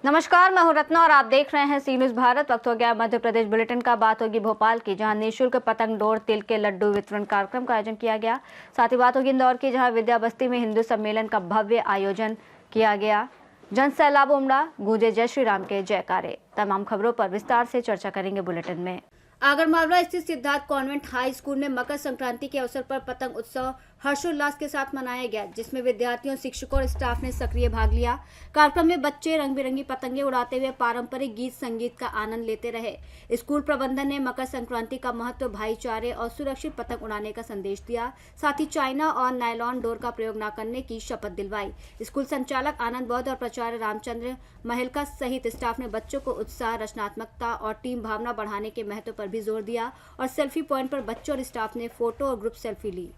नमस्कार, मैं हूं रत्ना और आप देख रहे हैं सी न्यूज़ भारत। वक्त हो गया मध्य प्रदेश बुलेटिन का। बात होगी भोपाल की, जहां निःशुल्क पतंग डोर तिल के लड्डू वितरण कार्यक्रम का आयोजन किया गया। साथ ही बात होगी इंदौर की, जहां विद्या बस्ती में हिंदू सम्मेलन का भव्य आयोजन किया गया। जन सैलाब उमड़ा, गूंजे जय श्री राम के जयकारे। तमाम खबरों पर विस्तार से चर्चा करेंगे बुलेटिन में। आगरमालवा स्थित सिद्धार्थ कॉन्वेंट हाई स्कूल में मकर संक्रांति के अवसर पर पतंग उत्सव हर्षोल्लास के साथ मनाया गया, जिसमें विद्यार्थियों, शिक्षकों और स्टाफ ने सक्रिय भाग लिया। कार्यक्रम में बच्चे रंग बिरंगी पतंगे उड़ाते हुए पारंपरिक गीत संगीत का आनंद लेते रहे। स्कूल प्रबंधन ने मकर संक्रांति का महत्व, भाईचारे और सुरक्षित पतंग उड़ाने का संदेश दिया। साथ ही चाइना और नायलॉन डोर का प्रयोग न करने की शपथ दिलवाई। स्कूल संचालक आनंद बौद्ध और प्राचार्य रामचंद्र महलका सहित स्टाफ ने बच्चों को उत्साह, रचनात्मकता और टीम भावना बढ़ाने के महत्व पर भी जोर दिया और सेल्फी पॉइंट पर बच्चों और स्टाफ ने फोटो और ग्रुप सेल्फी ली।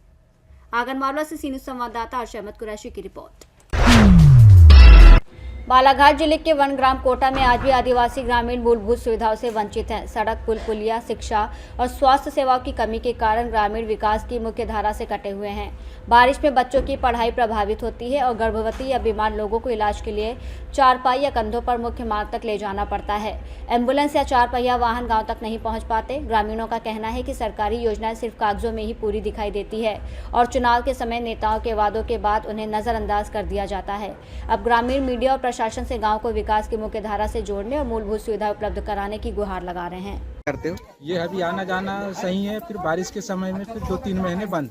आगरमालवा से सी न्यूज़ संवाददाता हर्ष अहमद कुरैशी की रिपोर्ट। बालाघाट जिले के वनग्राम कोटा में आज भी आदिवासी ग्रामीण मूलभूत सुविधाओं से वंचित हैं। सड़क, पुल, पुलिया, शिक्षा और स्वास्थ्य सेवाओं की कमी के कारण ग्रामीण विकास की मुख्य धारा से कटे हुए हैं। बारिश में बच्चों की पढ़ाई प्रभावित होती है और गर्भवती या बीमार लोगों को इलाज के लिए चारपाई या कंधों पर मुख्य मार्ग तक ले जाना पड़ता है। एम्बुलेंस या चार पहिया वाहन गाँव तक नहीं पहुँच पाते। ग्रामीणों का कहना है कि सरकारी योजनाएं सिर्फ कागजों में ही पूरी दिखाई देती है और चुनाव के समय नेताओं के वादों के बाद उन्हें नजरअंदाज कर दिया जाता है। अब ग्रामीण मीडिया और प्रशासन से गांव को विकास की मुख्य धारा से जोड़ने और मूलभूत सुविधा उपलब्ध कराने की गुहार लगा रहे हैं। करते हो ये अभी आना जाना सही है, फिर बारिश के समय में फिर 2-3 महीने बंद।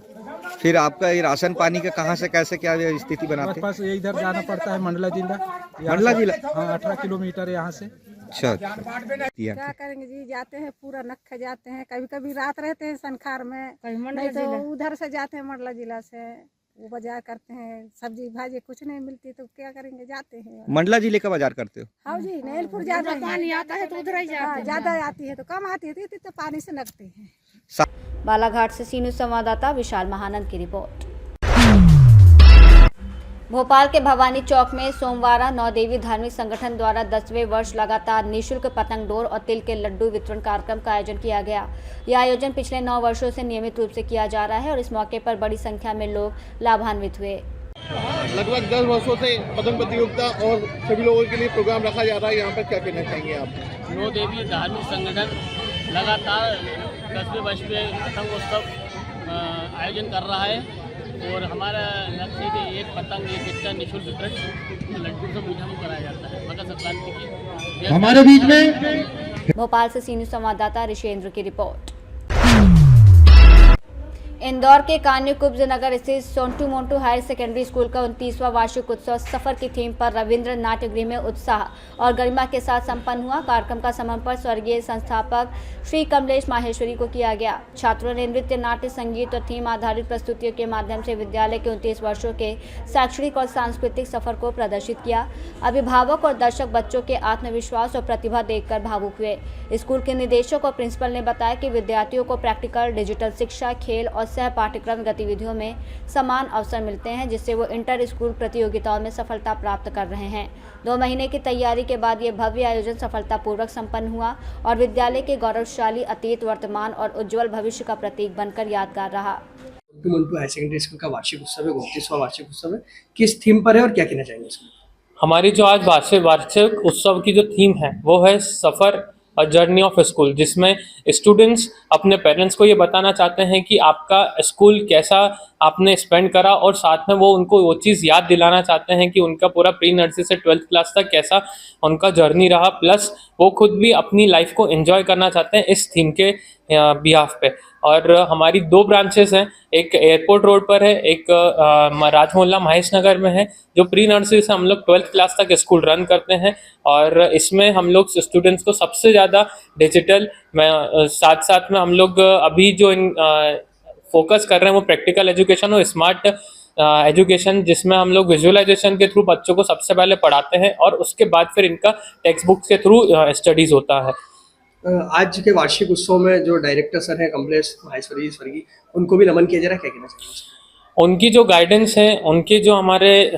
फिर आपका ये राशन पानी का कहाँ से कैसे क्या स्थिति बनाते हैं? बस ये इधर जाना पड़ता है मंडला जिला। मंडला जिला? हाँ, 18 किलोमीटर है यहाँ से। अच्छा, क्या करेंगे जी, जाते हैं पूरा नक्खा जाते हैं, कभी कभी रात रहते हैं सनखार में, नहीं तो उधर से जाते हैं मंडला जिला से, वो बाजार करते हैं, सब्जी भाजी कुछ नहीं मिलती तो क्या करेंगे, जाते हैं। मंडला जिले का बाजार करते हो? हाँ जी, नैलपुर ज्यादा पानी आता है तो उधर ही जाते हैं, ज्यादा आती है तो कम आती है तो पानी से लगते हैं। बालाघाट से सी न्यूज़ संवाददाता विशाल महानंद की रिपोर्ट। भोपाल के भवानी चौक में सोमवार नौदेवी धार्मिक संगठन द्वारा 10वें वर्ष लगातार निःशुल्क पतंग डोर और तिल के लड्डू वितरण कार्यक्रम का आयोजन किया गया। यह आयोजन पिछले 9 वर्षों से नियमित रूप से किया जा रहा है और इस मौके पर बड़ी संख्या में लोग लाभान्वित हुए। लगभग 10 वर्षों से पतंग प्रतियोगिता और सभी लोगों के लिए प्रोग्राम रखा जा रहा है। यहाँ पर क्या कहना चाहेंगे आप? नौदेवी धार्मिक संगठन लगातार 10वें वर्ष में पतंग उत्सव आयोजन कर रहा है और हमारा लक्ष्य है कि एक पतंग एक इतना निःशुल्क वितरण लड्डू से मीठा मुँह कराया जाता है मकर संक्रांति की हमारे बीच में। भोपाल से सी न्यूज़ संवाददाता ऋषेंद्र की रिपोर्ट। इंदौर के कान्यू कुब्ज नगर स्थित Sontu Montu higher secondary school का 29वां वार्षिक उत्सव सफर की थीम पर रविंद्र नाट्य गृह में उत्साह और गरिमा के साथ संपन्न हुआ। कार्यक्रम का समर्पण स्वर्गीय संस्थापक श्री कमलेश माहेश्वरी को किया गया। छात्रों ने नृत्य, नाट्य, संगीत और थीम आधारित प्रस्तुतियों के माध्यम से विद्यालय के 29 वर्षों के शैक्षणिक और सांस्कृतिक सफर को प्रदर्शित किया। अभिभावक और दर्शक बच्चों के आत्मविश्वास और प्रतिभा देखकर भावुक हुए। स्कूल के निदेशक और प्रिंसिपल ने बताया कि विद्यार्थियों को प्रैक्टिकल, डिजिटल शिक्षा, खेल और सह पाठ्यक्रम गतिविधियों में समान अवसर मिलते हैं, जिससे वो इंटर स्कूल प्रतियोगिताओं में सफलता प्राप्त कर रहे हैं। 2 महीने की तैयारी के बाद ये भव्य आयोजन सफलतापूर्वक संपन्न हुआ और विद्यालय के गौरवशाली अतीत, वर्तमान और उज्जवल भविष्य का प्रतीक बनकर यादगार रहा। मंटू हायर सेकेंडरी स्कूल का वार्षिक उत्सव है, 29वां वार्षिक उत्सव है। किस थीम पर है और क्या कहना चाहेंगे इसमें? हमारी जो आज वार्षिक उत्सव की जो थीम है वो है सफ़र और जर्नी ऑफ स्कूल, जिसमें स्टूडेंट्स अपने पेरेंट्स को ये बताना चाहते हैं कि आपका स्कूल कैसा आपने स्पेंड करा और साथ में वो उनको वो चीज़ याद दिलाना चाहते हैं कि उनका पूरा प्री नर्सरी से 12th क्लास तक कैसा उनका जर्नी रहा, प्लस वो खुद भी अपनी लाइफ को एंजॉय करना चाहते हैं इस थीम के बिहाफ पे। और हमारी 2 ब्रांचेस हैं, एक एयरपोर्ट रोड पर है, एक राजमोहल्ला महेश नगर में है, जो प्री नर्सरी से हम लोग 12th क्लास तक स्कूल रन करते हैं। और इसमें हम लोग स्टूडेंट्स को सबसे ज़्यादा डिजिटल में साथ साथ में हम लोग अभी जो फोकस कर रहे हैं वो प्रैक्टिकल एजुकेशन और स्मार्ट एजुकेशन, जिसमें हम लोग विजुअलाइजेशन के थ्रू बच्चों को सबसे पहले पढ़ाते हैं और उसके बाद फिर इनका टेक्स्ट बुक्स के थ्रू स्टडीज़ होता है। आज के वार्षिक उत्सव में जो डायरेक्टर सर हैं कमलेश माहेश्वरी स्वर्गीय, उनको भी नमन किया जा रहा है, क्या कहना चाहिए? उनकी जो गाइडेंस है, उनकी जो हमारे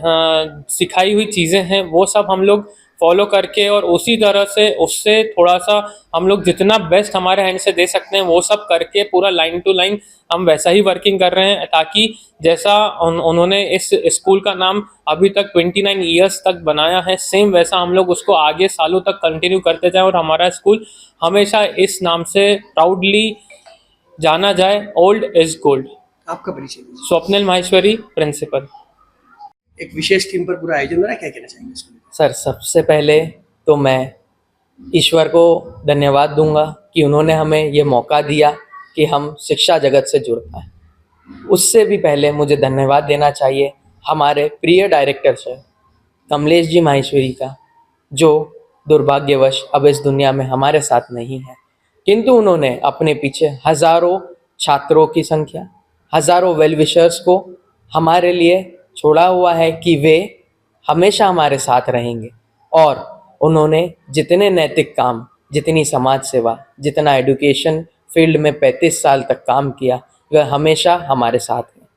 सिखाई हुई चीज़ें हैं वो सब हम लोग फॉलो करके और उसी तरह से उससे थोड़ा सा हम लोग जितना बेस्ट हमारे हैंड से दे सकते हैं वो सब करके पूरा लाइन टू लाइन हम वैसा ही वर्किंग कर रहे हैं, ताकि जैसा उन्होंने इस स्कूल का नाम अभी तक 29 ईयर्स तक बनाया है, सेम वैसा हम लोग उसको आगे सालों तक कंटिन्यू करते जाएं और हमारा स्कूल हमेशा इस नाम से प्राउडली जाना जाए, ओल्ड इज गोल्ड। आपका परिचय दीजिए। स्वप्निल माहेश्वरी, प्रिंसिपल। एक विशेष थीम पर पूरा आयोजन हो रहा है, क्या कहना चाहेंगे इसको? सर, सबसे पहले तो मैं ईश्वर को धन्यवाद दूंगा कि उन्होंने हमें ये मौका दिया कि हम शिक्षा जगत से जुड़ पाए। उससे भी पहले मुझे धन्यवाद देना चाहिए हमारे प्रिय डायरेक्टर सर कमलेश जी माहेश्वरी का, जो दुर्भाग्यवश अब इस दुनिया में हमारे साथ नहीं है, किंतु उन्होंने अपने पीछे हज़ारों छात्रों की संख्या, हज़ारों वेल विशर्स को हमारे लिए छोड़ा हुआ है कि वे हमेशा हमारे साथ रहेंगे। और उन्होंने जितने नैतिक काम, जितनी समाज सेवा, जितना एजुकेशन फील्ड में 35 साल तक काम किया, वह हमेशा हमारे साथ हैं।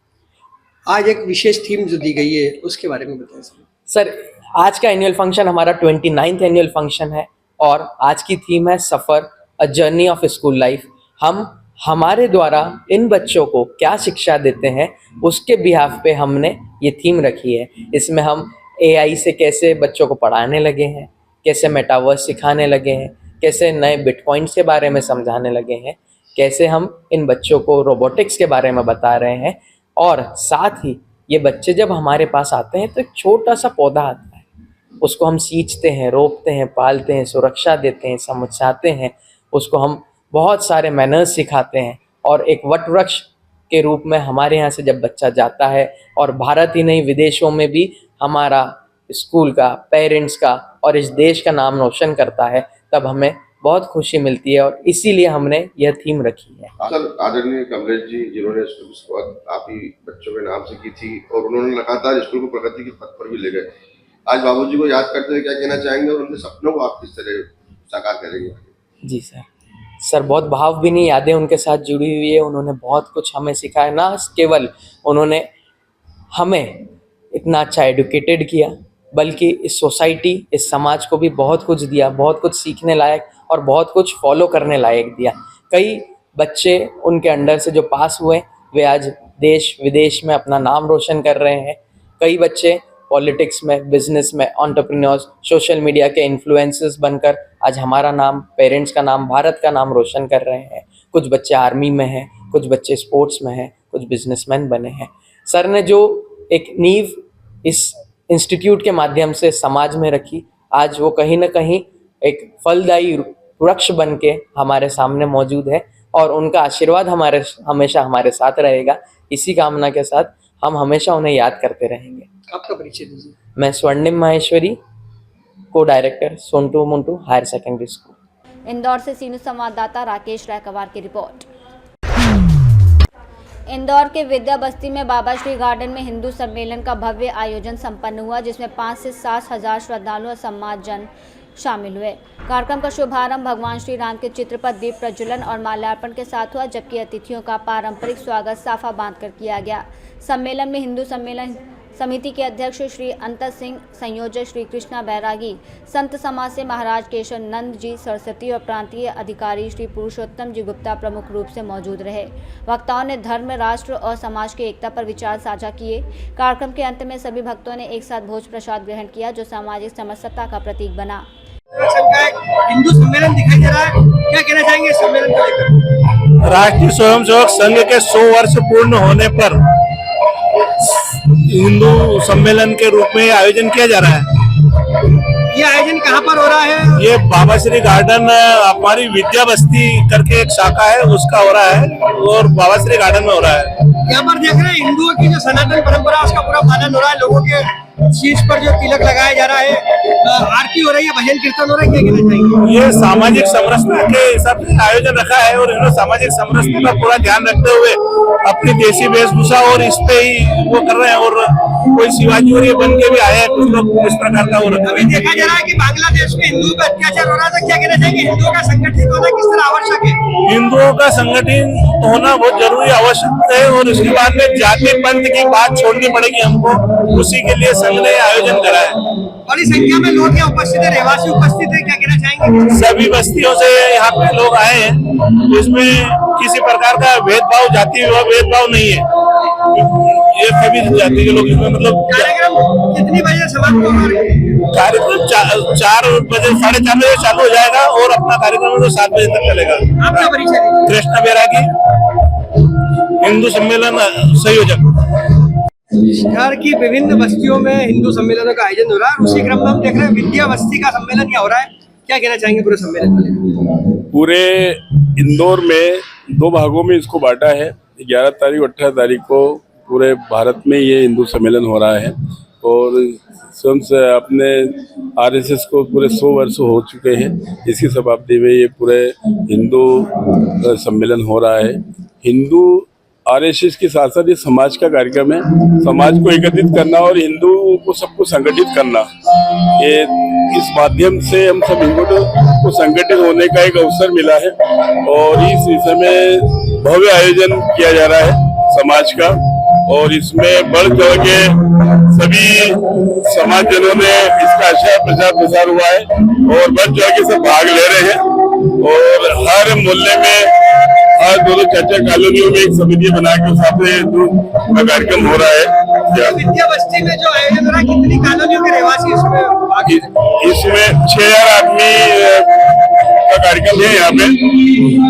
आज एक विशेष थीम जो दी गई है उसके बारे में बताएं सर, आज का एनुअल फंक्शन हमारा 29th एनुअल फंक्शन है और आज की थीम है सफ़र, a journey of school life. हम हमारे द्वारा इन बच्चों को क्या शिक्षा देते हैं उसके बिहाफ पे हमने ये थीम रखी है। इसमें हम AI से कैसे बच्चों को पढ़ाने लगे हैं, कैसे मेटावर्स सिखाने लगे हैं, कैसे नए बिटकॉइंस के बारे में समझाने लगे हैं, कैसे हम इन बच्चों को रोबोटिक्स के बारे में बता रहे हैं। और साथ ही ये बच्चे जब हमारे पास आते हैं तो एक छोटा सा पौधा आता है, उसको हम सींचते हैं, रोपते हैं, पालते हैं, सुरक्षा देते हैं, समझाते हैं, उसको हम बहुत सारे मैनर्स सिखाते हैं और एक वट वृक्ष के रूप में हमारे यहाँ से जब बच्चा जाता है और भारत ही नहीं विदेशों में भी हमारा स्कूल का, पेरेंट्स का और इस देश का नाम रोशन करता है, तब हमें बहुत खुशी मिलती है और इसीलिए हमने यह थीम रखी है। सर, आदरणीय कमलेश जी जिन्होंने स्कूल की शुरुआत आप ही बच्चों के नाम से की थी और उन्होंने लगातार स्कूल को प्रगति के पथ पर भी ले गए, आज बाबूजी को याद करते हुए क्या कहना चाहेंगे और उनके सपनों को आप किस तरह साकार करेंगे? जी सर, बहुत भावभीनी यादें उनके साथ जुड़ी हुई है। उन्होंने बहुत कुछ हमें सिखाया, ना केवल उन्होंने हमें इतना अच्छा एडुकेटेड किया बल्कि इस सोसाइटी, इस समाज को भी बहुत कुछ दिया, बहुत कुछ सीखने लायक और बहुत कुछ फॉलो करने लायक दिया। कई बच्चे उनके अंडर से जो पास हुए वे आज देश विदेश में अपना नाम रोशन कर रहे हैं। कई बच्चे पॉलिटिक्स में, बिजनेस में, एंटरप्रेन्योर्स, सोशल मीडिया के इन्फ्लुएंसर्स बनकर आज हमारा नाम, पेरेंट्स का नाम, भारत का नाम रोशन कर रहे हैं। कुछ बच्चे आर्मी में हैं, कुछ बच्चे स्पोर्ट्स में हैं, कुछ बिजनेसमैन बने हैं। सर ने जो एक नींव इस इंस्टीट्यूट के माध्यम से समाज में रखी, आज वो कहीं ना कहीं एक फलदायी वृक्ष बन के हमारे सामने मौजूद है और उनका आशीर्वाद हमेशा हमारे साथ रहेगा। इसी कामना के साथ हम हमेशा उन्हें याद करते रहेंगे। आपका परिचय दीजिए। मैं Swarnim Maheshwari, co director Sontu Muntu higher secondary school. Indore से सीनू संवाददाता राकेश रायकवार की रिपोर्ट। इंदौर के विद्या बस्ती में बाबा श्री गार्डन में हिंदू सम्मेलन का भव्य आयोजन संपन्न हुआ, जिसमें 5 से 7 हजार श्रद्धालु और समाजजन शामिल हुए। कार्यक्रम का शुभारंभ भगवान श्री राम के चित्र पर दीप प्रज्वलन और माल्यार्पण के साथ हुआ, जबकि अतिथियों का पारंपरिक स्वागत साफा बांधकर किया गया। सम्मेलन में हिंदू सम्मेलन समिति के अध्यक्ष श्री अंतर सिंह, संयोजक श्री कृष्णा बैरागी, संत समाज से महाराज केशव नंद जी सरस्वती और प्रांतीय अधिकारी श्री पुरुषोत्तम जी गुप्ता प्रमुख रूप से मौजूद रहे। वक्ताओं ने धर्म, राष्ट्र और समाज की एकता पर विचार साझा किए। कार्यक्रम के अंत में सभी भक्तों ने एक साथ भोज प्रसाद ग्रहण किया, जो सामाजिक समरसता का प्रतीक बना। हिंदू सम्मेलन दिखाई दे रहा है, क्या कहना चाहेंगे सम्मेलन को लेकर? राष्ट्रीय स्वयंसेवक संघ के 100 वर्ष पूर्ण होने पर हिंदू सम्मेलन के रूप में आयोजन किया जा रहा है। ये आयोजन कहाँ पर हो रहा है? ये बाबा श्री गार्डन, हमारी विद्या बस्ती करके एक शाखा है, उसका हो रहा है और बाबा श्री गार्डन में हो रहा है। यहाँ पर देख रहे हैं हिंदुओं की जो सनातन परंपरा उसका पूरा पालन हो रहा है। लोगों के शीश पर जो तिलक लगाया जा रहा है, आरती हो रही है, भजन कीर्तन हो रहा है, क्या कहना चाहिए? ये सामाजिक समरसता के हिसाब से आयोजन रखा है और इन्होंने सामाजिक समरसता का पूरा ध्यान रखते हुए अपनी देसी वेशभूषा और इस पे ही वो कर रहे हैं। और कोई शिवाजी और ये बन के भी आए हैं, कुछ लोग इस प्रकार का वो रखा है। देखा जा रहा है कि बांग्लादेश में हिंदुओं पर अत्याचार हो रहा था, क्या कहना चाहिए? हिंदुओं का संगठित होना किस तरह आवश्यक है? हिंदुओं का संगठन होना बहुत जरूरी आवश्यक है। और उसके बाद में जाति पंथ की बात छोड़नी पड़ेगी हमको, उसी के लिए संघ ने आयोजन करा है। बड़ी संख्या में लोग यहाँ उपस्थित है, रहवासी उपस्थित है, क्या कहना चाहेंगे? सभी बस्तियों से यहाँ पे लोग आए हैं, इसमें किसी प्रकार का भेदभाव, जाति भेदभाव नहीं है। ये सभी जाति के लोग इसमें मतलब। कार्यक्रम कितनी बजे समाप्त होगा? कार्यक्रम 4 बजे 4:30 बजे चालू हो जाएगा और अपना कार्यक्रम तो 7 बजे तक चलेगा। आपका परिचय? कृष्ण बैरागी, हिंदू सम्मेलन संयोजक। शहर की विभिन्न बस्तियों में हिंदू सम्मेलनों का आयोजन हो रहा है। उसी क्रम में हम देख रहे हैं विद्या बस्ती का सम्मेलन यहाँ हो रहा है। क्या कहना चाहेंगे पूरे सम्मेलन में? पूरे इंदौर में 2 भागों में इसको बांटा है। 11 तारीख और 18 तारीख को पूरे भारत में ये हिंदू सम्मेलन हो रहा है। और स्वयं से अपने आरएसएस को पूरे 100 वर्ष हो चुके हैं। इसी शताब्दी में ये पूरे हिंदू सम्मेलन हो रहा है। हिंदू आरएसएस के साथ साथ ये समाज का कार्यक्रम है। समाज को एकत्रित करना और हिंदुओं को सबको संगठित करना, ये इस माध्यम से हम सब हिंदुओं को संगठित होने का एक अवसर मिला है। और इस विषय में भव्य आयोजन किया जा रहा है समाज का। और इसमें बढ़ चढ़ के सभी समाजजनों ने इसका अच्छा प्रचार हुआ है और बढ़ चढ़ के सब भाग ले रहे हैं। और हर मोहल्ले में, हर 2-4 कॉलोनियों में एक समिति बना के साथ कार्यक्रम हो रहा है। विद्या बस्ती में जो आयोजन हो रहा है, कितनी कॉलोनियों के रहवासी इसमें 6000 आदमी का कार्यक्रम है। यहाँ पे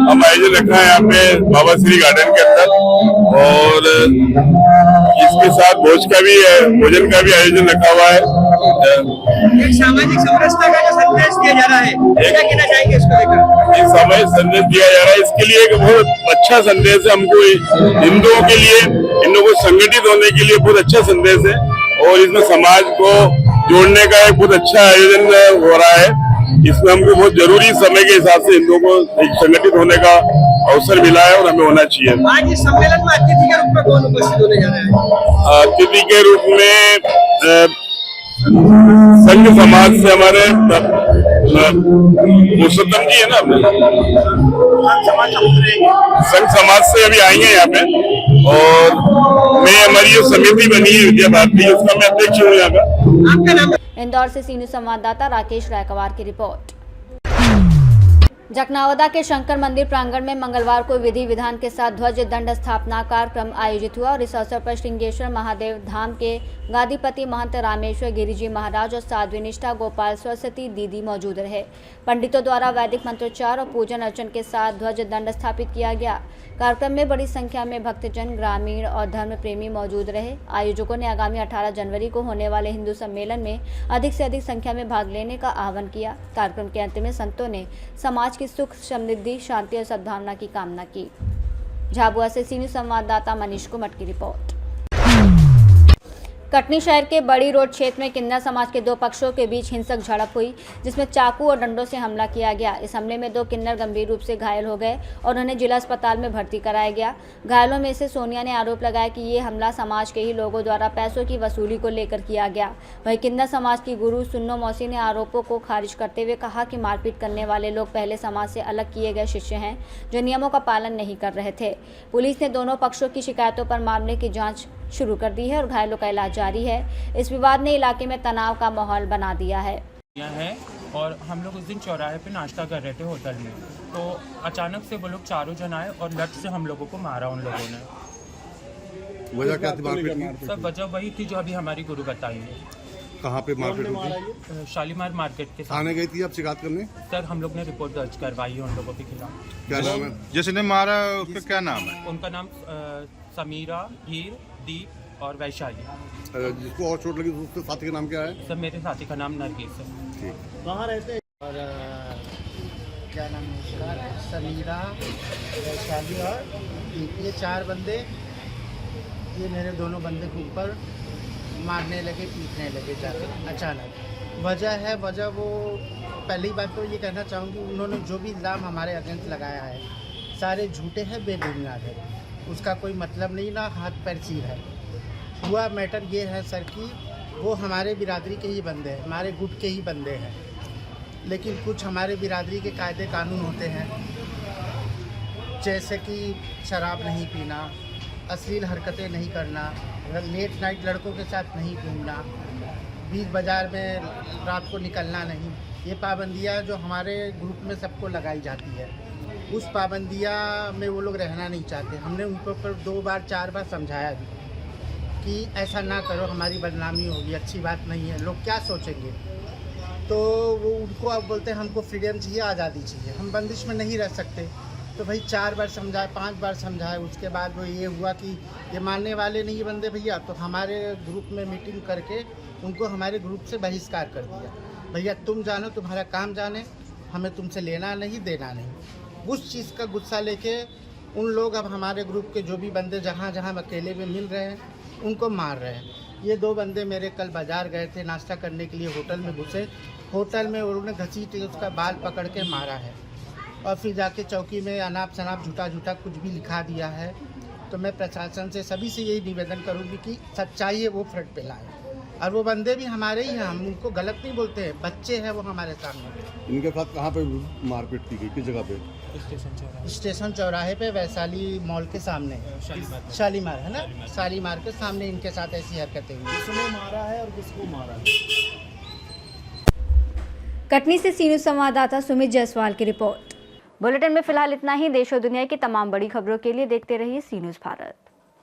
हम आयोजन रखा है यहाँ पे बाबा श्री गार्डन के अंदर। और इसके साथ भोजन का भी आयोजन रखा हुआ है। एक सामाजिक समरसता का जो संदेश दिया जा रहा है, क्या कहना चाहेंगे इसको लेकर? एक सामाजिक संदेश दिया जा रहा है, इसके लिए एक बहुत अच्छा संदेश है हमको। हिंदुओं के लिए, हिंदुओं को संगठित होने के लिए बहुत अच्छा संदेश है। और इसमें समाज को जोड़ने का एक बहुत अच्छा आयोजन हो रहा है। इसमें हमको बहुत जरूरी समय के हिसाब से हिंदुओं को संगठित होने का अवसर मिला है और हमें होना चाहिए। आज इस सम्मेलन में अतिथि के रूप में कौन उपस्थित होने जा रहा है? अतिथि के रूप में संघ समाज से हमारे पुरुषोत्तम जी है ना, संघ समाज से अभी आएंगे यहाँ पे। और मैं, हमारी जो समिति बनी है विद्या भारती, उसका मैं अध्यक्ष हूँ यहाँ का। आपका नाम? इंदौर से सी न्यूज संवाददाता राकेश रायकवार की रिपोर्ट। जखनावदा के शंकर मंदिर प्रांगण में मंगलवार को विधि विधान के साथ ध्वज दंड स्थापना कार्यक्रम आयोजित हुआ और इस अवसर पर श्रृंगेश्वर महादेव धाम के गादीपति महंत रामेश्वर गिरिजी महाराज और साध्वी निष्ठा गोपाल सरस्वती दीदी मौजूद रहे। पंडितों द्वारा वैदिक मंत्रोच्चार और पूजन अर्चन के साथ ध्वज दंड स्थापित किया गया। कार्यक्रम में बड़ी संख्या में भक्तजन, ग्रामीण और धर्म प्रेमी मौजूद रहे। आयोजकों ने आगामी 18 जनवरी को होने वाले हिंदू सम्मेलन में अधिक से अधिक संख्या में भाग लेने का आह्वान किया। कार्यक्रम के अंत में संतों ने समाज की सुख, समृद्धि, शांति और सद्भावना की कामना की। झाबुआ से सी न्यूज संवाददाता मनीष कुमट की रिपोर्ट। कटनी शहर के बड़ी रोड क्षेत्र में किन्नर समाज के 2 पक्षों के बीच हिंसक झड़प हुई, जिसमें चाकू और डंडों से हमला किया गया। इस हमले में 2 किन्नर गंभीर रूप से घायल हो गए और उन्हें जिला अस्पताल में भर्ती कराया गया। घायलों में से सोनिया ने आरोप लगाया कि ये हमला समाज के ही लोगों द्वारा पैसों की वसूली को लेकर किया गया। वहीं किन्नर समाज की गुरु सुन्नो मौसी ने आरोपों को खारिज करते हुए कहा कि मारपीट करने वाले लोग पहले समाज से अलग किए गए शिष्य हैं जो नियमों का पालन नहीं कर रहे थे। पुलिस ने दोनों पक्षों की शिकायतों पर मामले की जाँच शुरू कर दी है और घायलों का इलाज जारी है। इस विवाद ने इलाके में तनाव का माहौल बना दिया है। और हम लोग उस दिन चौराहे पे नाश्ता कर रहे थे होटल में, तो अचानक से वो लोग 4 जन आए और लठ से हम लोगों को मारा उन लोगों ने। वजह क्या थी मारपीट की? सब वजह वही थी जो अभी हमारी गुरु बताई है। कहाँ पे मारपीट हुई? शालीमार मार्केट के सामने। थाने गई थी आप शिकायत करने? सर हम लोग ने रिपोर्ट दर्ज करवाई है उन लोगों के खिलाफ। क्या नाम है जिसने मारा? उसका क्या नाम है? उनका नाम समीरा, हीर, दीप और वैशाली। जिसको और चोट लगी उसके साथी का नाम क्या है? सर मेरे साथी का नाम नरगिस है। कहाँ रहते? और क्या नाम है उसका? समीरा, वैशाली और दीप, ये 4 बंदे, ये मेरे दोनों बंदे के ऊपर मारने लगे, पीटने लगे जाकर अचानक। वजह वो पहली बात तो ये कहना चाहूँगी, उन्होंने जो भी इल्ज़ाम हमारे अगेंस्ट लगाया है सारे झूठे हैं, बेबुनियाद है, उसका कोई मतलब नहीं, ना हाथ पैर चीर है। हुआ मैटर ये है सर कि वो हमारे बिरादरी के ही बंदे हैं, हमारे गुट के ही बंदे हैं, लेकिन कुछ हमारे बिरादरी के कायदे कानून होते हैं, जैसे कि शराब नहीं पीना, अश्लील हरकतें नहीं करना, लेट नाइट लड़कों के साथ नहीं घूमना, बीच बाज़ार में रात को निकलना नहीं। ये पाबंदियाँ जो हमारे ग्रुप में सबको लगाई जाती है, उस पाबंदियाँ में वो लोग रहना नहीं चाहते। हमने उनको पर 2 बार 4 बार समझाया भी कि ऐसा ना करो, हमारी बदनामी होगी, अच्छी बात नहीं है, लोग क्या सोचेंगे। तो वो उनको अब बोलते हैं हमको फ्रीडम चाहिए, आज़ादी चाहिए, हम बंदिश में नहीं रह सकते। तो भाई 4 बार समझाए, 5 बार समझाए, उसके बाद वो ये हुआ कि ये मानने वाले नहीं बंदे भैया। तो हमारे ग्रुप में मीटिंग करके उनको हमारे ग्रुप से बहिष्कार कर दिया। भैया तुम जानो, तुम्हारा काम जाने, हमें तुमसे लेना नहीं देना नहीं। उस चीज़ का गुस्सा लेके उन लोग अब हमारे ग्रुप के जो भी बंदे जहाँ जहाँ अकेले में मिल रहे हैं उनको मार रहे हैं। ये 2 बंदे मेरे कल बाज़ार गए थे नाश्ता करने के लिए, होटल में घुसे, होटल में उन्होंने घसीट उसका बाल पकड़ के मारा है और फिर जाके चौकी में अनाप शनाप झूठा झूठा कुछ भी लिखा दिया है। तो मैं प्रशासन से सभी से यही निवेदन करूँगी कि सच्चाई है वो फ्रंट पे लाए। और वो बंदे भी हमारे ही हैं, हम उनको गलत नहीं बोलते हैं, बच्चे हैं वो हमारे सामने। इनके साथ कहाँ पे मारपीट की गई, किस जगह पे? स्टेशन चौराहे पे, वैशाली मॉल के सामने, शालीमार है ना, शालीमार के सामने इनके साथ ऐसी हरकतें हुई। किसने मारा है और किसको मारा है? कटनी से सी न्यूज़ संवाददाता सुमित जायसवाल की रिपोर्ट। बुलेटिन में फिलहाल इतना ही। देश और दुनिया की तमाम बड़ी खबरों के लिए देखते रहिए सी न्यूज़ भारत।